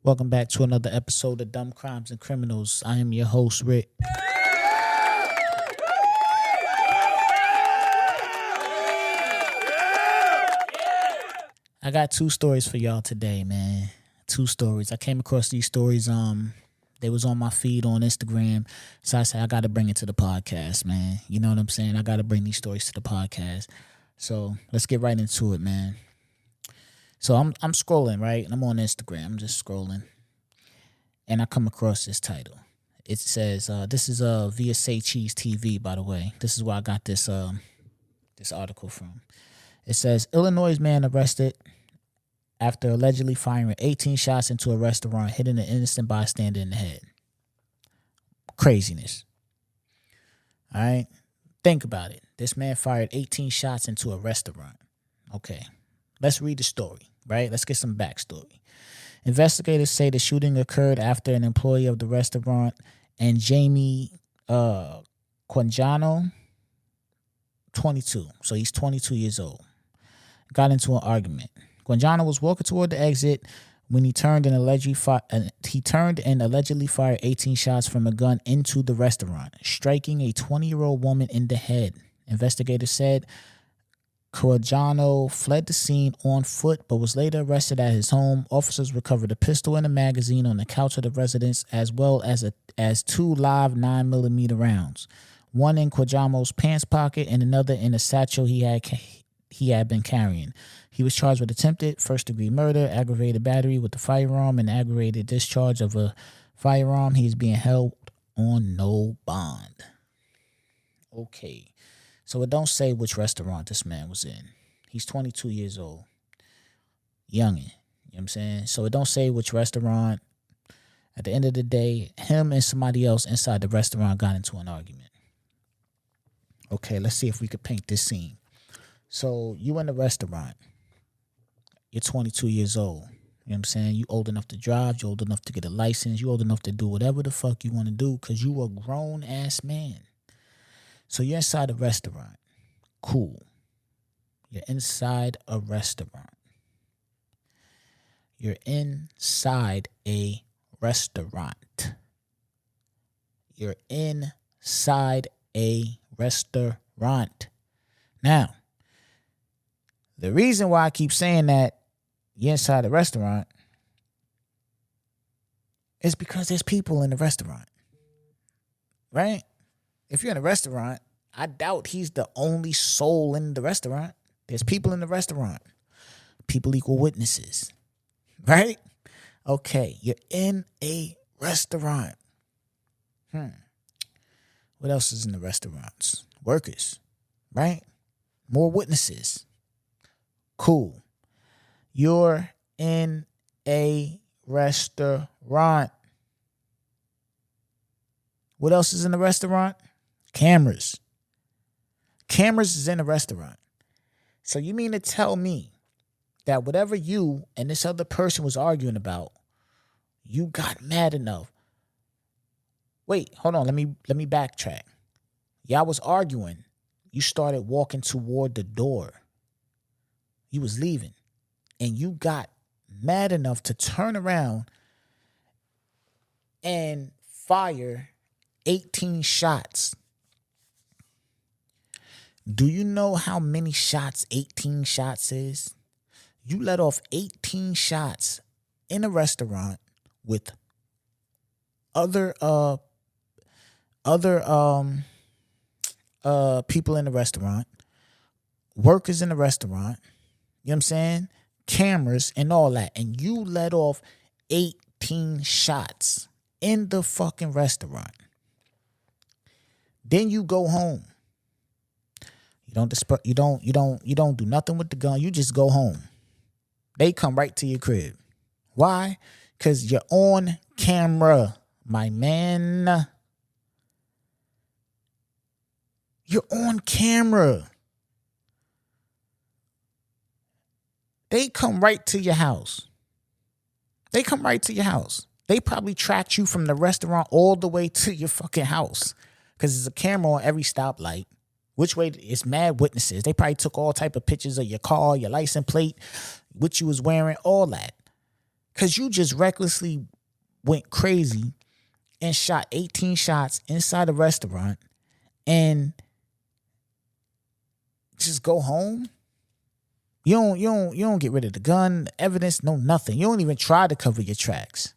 Welcome back to another episode of Dumb Crimes and Criminals. I am your host, Rick. I got two stories for y'all today, man. Two stories. I came across these stories. They was on my feed on Instagram. So I said I gotta bring it to the podcast, man. You know what I'm saying? I gotta bring these stories to the podcast. So let's get right into it, man. So I'm scrolling, right? I'm on Instagram. I'm just scrolling. And I come across this title. It says, this is via Say Cheese TV, by the way. This is where I got this this article from. It says, Illinois man arrested after allegedly firing 18 shots into a restaurant, hitting an innocent bystander in the head. Craziness. All right? Think about it. This man fired 18 shots into a restaurant. Okay. Let's read the story, right? Let's get some backstory. Investigators say the shooting occurred after an employee of the restaurant and Jamie Quanjano, 22. So he's 22 years old. Got into an argument. Quanjano was walking toward the exit when he turned and allegedly fired 18 shots from a gun into the restaurant, striking a 20-year-old woman in the head. Investigators said Quanjano fled the scene on foot but was later arrested at his home. Officers recovered a pistol and a magazine on the couch of the residence, as well as two live 9mm rounds, one in Quanjano's pants pocket and another in a satchel he had been carrying. He was charged with attempted first-degree murder, aggravated battery with a firearm, and aggravated discharge of a firearm. He is being held on no bond. Okay. So it don't say which restaurant this man was in. He's 22 years old. Youngin'. You know what I'm saying? So it don't say which restaurant. At the end of the day, him and somebody else inside the restaurant got into an argument. Okay, let's see if we could paint this scene. So you in the restaurant. You're 22 years old. You know what I'm saying? You old enough to drive. You old enough to get a license. You old enough to do whatever the fuck you want to do because you a grown-ass man. So you're inside a restaurant. Cool. You're inside a restaurant. You're inside a restaurant. You're inside a restaurant. Now, the reason why I keep saying that you're inside a restaurant is because there's people in the restaurant. Right? If you're in a restaurant, I doubt he's the only soul in the restaurant. There's people in the restaurant. People equal witnesses. Right? Okay, you're in a restaurant. What else is in the restaurants? Workers. Right? More witnesses. Cool. You're in a restaurant. What else is in the restaurant? Cameras. Cameras is in a restaurant. So you mean to tell me that whatever you and this other person was arguing about, you got mad enough? Wait, hold on. Let me backtrack. Y'all was arguing. You started walking toward the door. You was leaving. And you got mad enough to turn around and fire 18 shots. Do you know how many shots 18 shots is? You let off 18 shots in a restaurant with other people in the restaurant, workers in the restaurant, you know what I'm saying? Cameras and all that. And you let off 18 shots in the fucking restaurant. Then you go home. You don't do nothing with the gun. You just go home. They come right to your crib. Why? Because you're on camera, my man. You're on camera. They come right to your house. They come right to your house. They probably tracked you from the restaurant all the way to your fucking house. Because there's a camera on every stoplight. Which way? It's mad witnesses. They probably took all type of pictures of your car, your license plate, what you was wearing, all that. Because you just recklessly went crazy and shot 18 shots inside a restaurant and just go home. You don't get rid of the gun, the evidence, no nothing. You don't even try to cover your tracks.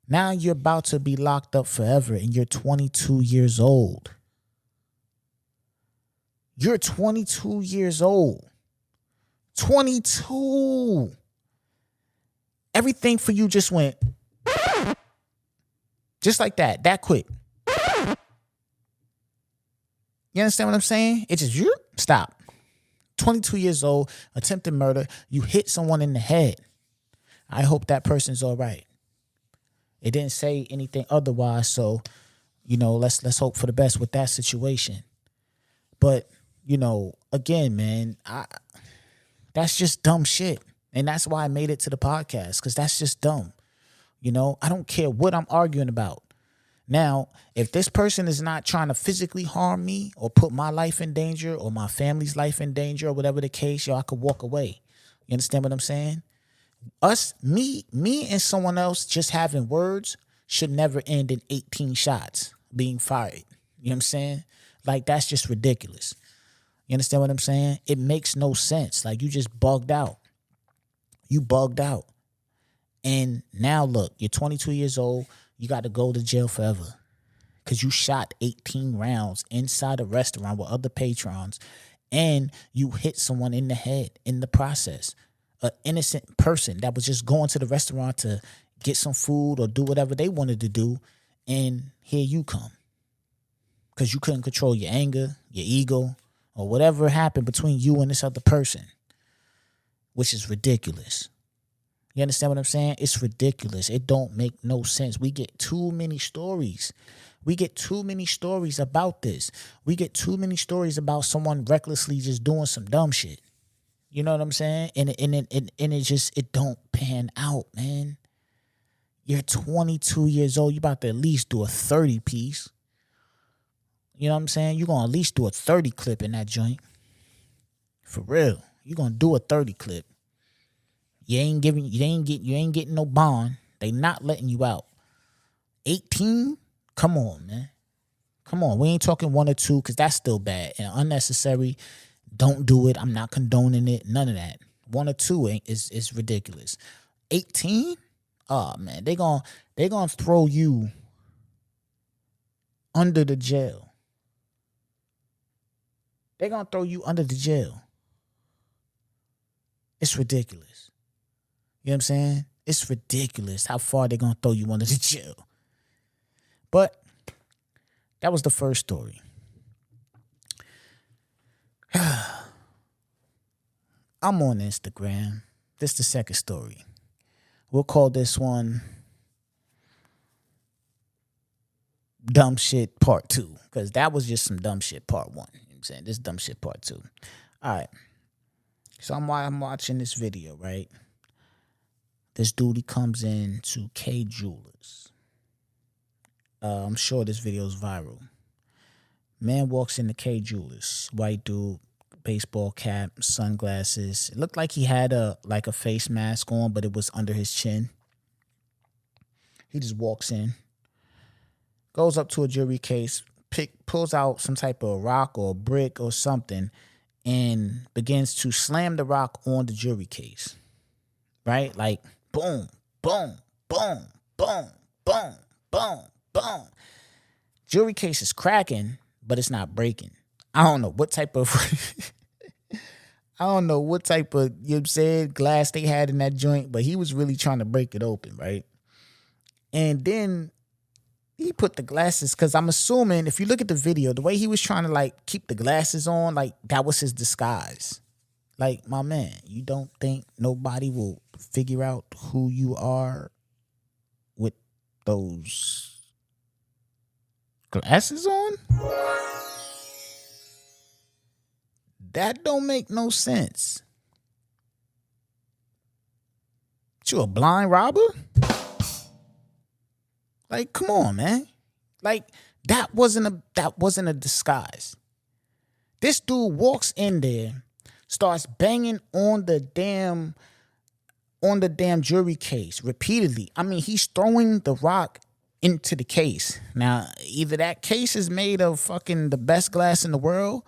Now you're about to be locked up forever and you're 22 years old. You're 22 years old. 22. Everything for you just went just like that quick. You understand what I'm saying? It just stop. 22 years old, attempted murder. You hit someone in the head. I hope that person's all right. It didn't say anything otherwise, so let's hope for the best with that situation. But again, man, that's just dumb shit, and that's why I made it to the podcast, because that's just dumb. I don't care what I'm arguing about. Now, if this person is not trying to physically harm me or put my life in danger or my family's life in danger or whatever the case, I could walk away. You understand what I'm saying? Me and someone else just having words should never end in 18 shots being fired. You know what I'm saying? Like, that's just ridiculous. You understand what I'm saying? It makes no sense. Like, you just bugged out. You bugged out. And now look, you're 22 years old. You got to go to jail forever because you shot 18 rounds inside a restaurant with other patrons and you hit someone in the head in the process. An innocent person that was just going to the restaurant to get some food or do whatever they wanted to do, and here you come because you couldn't control your anger, your ego, or whatever happened between you and this other person, which is ridiculous. You understand what I'm saying? It's ridiculous. It don't make no sense. We get too many stories. We get too many stories about this. We get too many stories about someone recklessly just doing some dumb shit. You know what I'm saying? And it don't pan out, man. You're 22 years old. You about to at least do a 30 piece. You know what I'm saying? You're going to at least do a 30 clip in that joint. For real. You're going to do a 30 clip. You ain't getting no bond. They not letting you out. 18? Come on, man. Come on. We ain't talking 1 or 2 because that's still bad and unnecessary. Don't do it. I'm not condoning it. None of that. 1 or 2 is ridiculous. 18? Oh man, they gonna throw you under the jail. They're gonna throw you under the jail. It's ridiculous. You know what I'm saying? It's ridiculous how far they're gonna throw you under the jail. But that was the first story. I'm on Instagram. This is the second story. We'll call this one Dumb Shit Part 2. Because that was just some dumb shit Part 1. You know what I'm saying? This is dumb shit Part 2. All right. So I'm watching this video, right? This dude, he comes in to K Jewelers. I'm sure this video is viral. Man walks into K Jewelers. White dude, baseball cap, sunglasses. It looked like he had a face mask on, but it was under his chin. He just walks in, goes up to a jewelry case, pulls out some type of rock or brick or something, and begins to slam the rock on the jewelry case. Right? Like, boom, boom, boom, boom, boom, boom, boom. Jewelry case is cracking, but it's not breaking. I don't know what type of you know what I'm saying, glass they had in that joint, but he was really trying to break it open, right? And then he put the glasses, because I'm assuming if you look at the video, the way he was trying to keep the glasses on, that was his disguise. Like, my man, you don't think nobody will figure out who you are with those glasses on? That don't make no sense. You a blind robber? Like, come on, man. Like, that wasn't a disguise. This dude walks in there, starts banging on on the damn jewelry case repeatedly. I mean, he's throwing the rock into the case. Now, either that case is made of fucking the best glass in the world,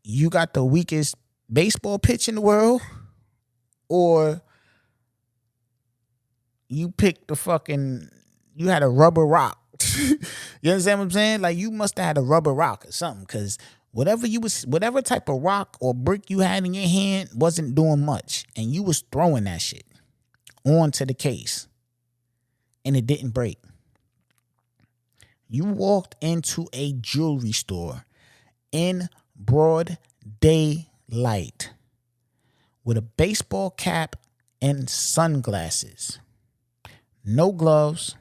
you got the weakest baseball pitch in the world, or you picked you had a rubber rock. You understand what I'm saying? Like, you must have had a rubber rock or something, because whatever type of rock or brick you had in your hand wasn't doing much, and you was throwing that shit onto the case, and it didn't break. You walked into a jewelry store in broad daylight with a baseball cap and sunglasses, no gloves,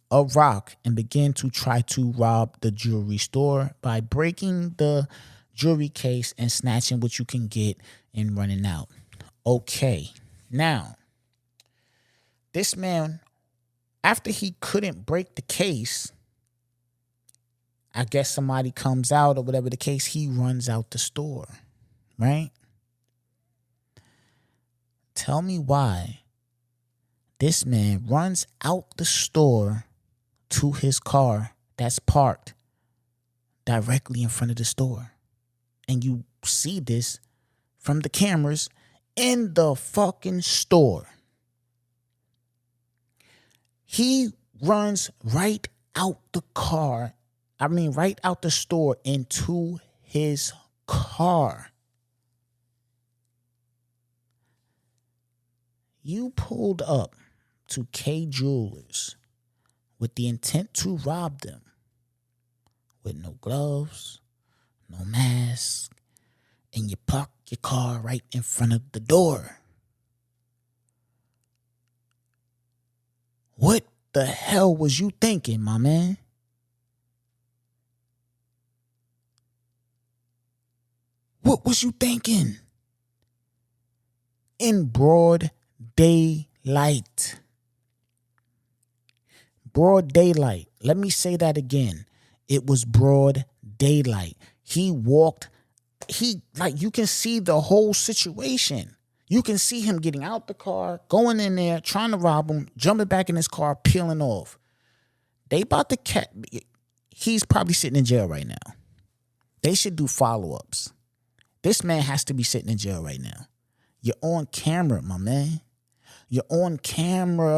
a rock, and began to try to rob the jewelry store by breaking the jewelry case and snatching what you can get and running out. Okay, now, this man, after he couldn't break the case, I guess somebody comes out or whatever the case, he runs out the store, right? Tell me why this man runs out the store to his car that's parked directly in front of the store. And you see this from the cameras in the fucking store. He runs right out the store into his car. You pulled up to K Jewelers with the intent to rob them, with no gloves, no mask, and you park your car right in front of the door. What the hell was you thinking, my man? What was you thinking? In broad daylight. Broad daylight. Let me say that again. It was broad daylight. You can see the whole situation. You can see him getting out the car, going in there, trying to rob him, jumping back in his car, peeling off. He's probably sitting in jail right now. They should do follow-ups. This man has to be sitting in jail right now. You're on camera, my man. You're on camera.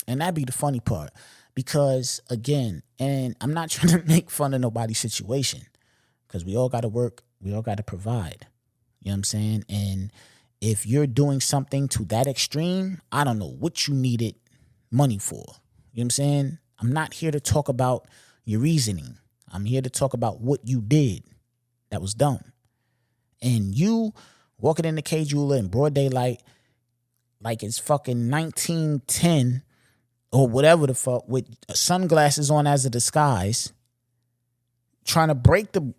And that'd be the funny part. Because, again, and I'm not trying to make fun of nobody's situation, because we all got to work. We all got to provide. You know what I'm saying? And if you're doing something to that extreme, I don't know what you needed money for. You know what I'm saying? I'm not here to talk about your reasoning. I'm here to talk about what you did that was dumb. And you walking in the K Jeweler in broad daylight like it's fucking 1910 or whatever the fuck, with sunglasses on as a disguise, trying to break the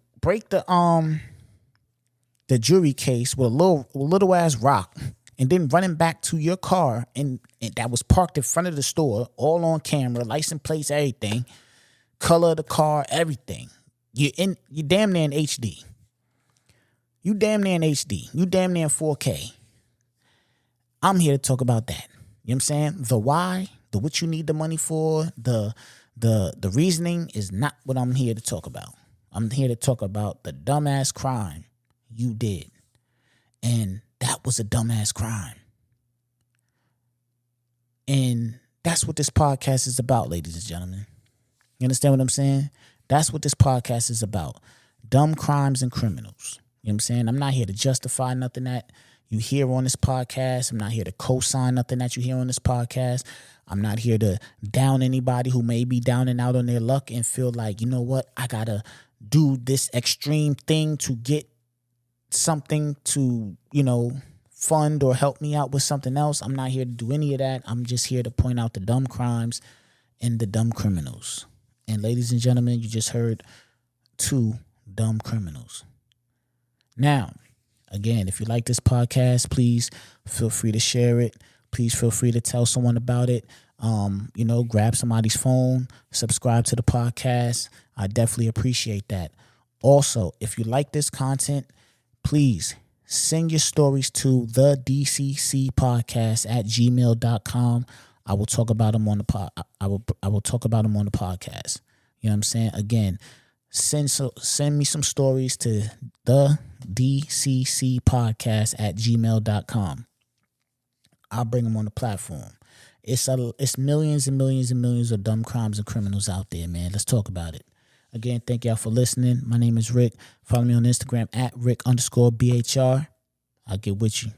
jewelry case with a little ass rock, and then running back to your car and that was parked in front of the store, all on camera, license plates, everything, color of the car, everything. You're damn near in HD. You damn near in HD. You damn near in 4K. I'm here to talk about that. You know what I'm saying? The why, the what you need the money for, the reasoning is not what I'm here to talk about. I'm here to talk about the dumbass crime you did. And that was a dumbass crime. And that's what this podcast is about, ladies and gentlemen. You understand what I'm saying? That's what this podcast is about. Dumb crimes and criminals. You know what I'm saying? I'm not here to justify nothing that you hear on this podcast. I'm not here to co-sign nothing that you hear on this podcast. I'm not here to down anybody who may be down and out on their luck and feel like, you know what, I got to do this extreme thing to get something to, fund or help me out with something else. I'm not here to do any of that. I'm just here to point out the dumb crimes and the dumb criminals. And ladies and gentlemen, you just heard 2 dumb criminals. Now, again, if you like this podcast, please feel free to share it. Please feel free to tell someone about it. Grab somebody's phone, subscribe to the podcast. I definitely appreciate that. Also, if you like this content, please send your stories to the dccpodcast@gmail.com. I will talk about them on the I will talk about them on the podcast. You know what I'm saying? Again, send me some stories to the dccpodcast@gmail.com. I'll bring them on the platform. It's millions and millions and millions of dumb crimes and criminals out there, man. Let's talk about it. Again, thank y'all for listening. My name is Rick. Follow me on Instagram @Rick_BHR. I'll get with you.